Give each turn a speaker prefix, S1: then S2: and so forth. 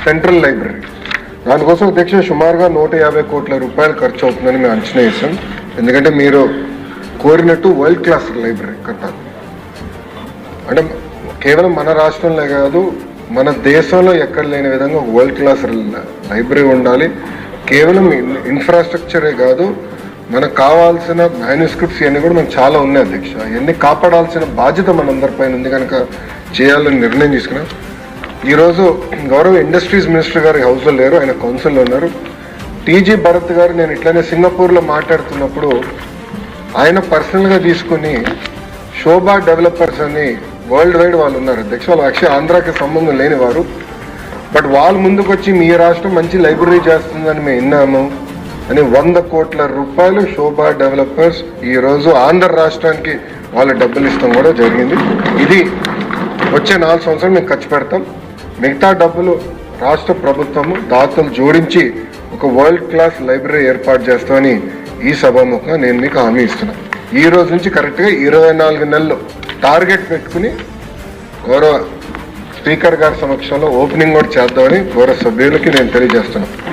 S1: Central library దానికోసం అధ్యక్ష సుమారుగా 150 కోట్ల రూపాయలు ఖర్చు అవుతుందని మేము అంచనా వేసాం. ఎందుకంటే మీరు కోరినట్టు వరల్డ్ క్లాస్ లైబ్రరీ కట్టాలి. అంటే కేవలం మన రాష్ట్రంలో కాదు, మన దేశంలో ఎక్కడ లేని విధంగా ఒక వరల్డ్ క్లాస్ లైబ్రరీ ఉండాలి. కేవలం ఇన్ఫ్రాస్ట్రక్చరే కాదు, మనకు కావాల్సిన మ్యాన్యుస్క్రిప్ట్స్ ఇవన్నీ కూడా మనకు చాలా ఉన్నాయి అధ్యక్ష. ఇవన్నీ కాపాడాల్సిన బాధ్యత మనందరిపైన ఉంది కనుక చేయాలని నిర్ణయం తీసుకున్నాం. ఈరోజు గౌరవ ఇండస్ట్రీస్ మినిస్టర్ గారు హౌస్లో లేరు, ఆయన కౌన్సిల్లో ఉన్నారు. టీజీ భరత్ గారు నేను ఇట్లానే సింగపూర్లో మాట్లాడుతున్నప్పుడు ఆయన పర్సనల్గా తీసుకుని శోభా డెవలపర్స్ అని వరల్డ్ వైడ్ వాళ్ళు ఉన్నారు అధ్యక్ష. వాళ్ళు యాక్చువల్లీ ఆంధ్రాకి సంబంధం లేని వారు, బట్ వాళ్ళు ముందుకు వచ్చి మీ రాష్ట్రం మంచి లైబ్రరీ చేస్తుందని మేము విన్నాము అని 100 కోట్ల రూపాయలు శోభా డెవలపర్స్ ఈరోజు ఆంధ్ర రాష్ట్రానికి వాళ్ళు డబ్బులు ఇస్తాం కూడా జరిగింది. ఇది వచ్చే 4 సంవత్సరాలు మేము ఖర్చు పెడతాం. మిగతా డబ్బులు రాష్ట్ర ప్రభుత్వము దాతలు జోడించి ఒక వరల్డ్ క్లాస్ లైబ్రరీ ఏర్పాటు చేస్తామని ఈ సభాముఖంగా నేను మీకు హామీ ఇస్తున్నాను. ఈ రోజు నుంచి కరెక్ట్గా 24 నెలలు టార్గెట్ పెట్టుకుని గౌరవ స్పీకర్ గారి సమక్షంలో ఓపెనింగ్ కూడా చేద్దామని గౌరవ సభ్యులకి నేను తెలియజేస్తున్నాను.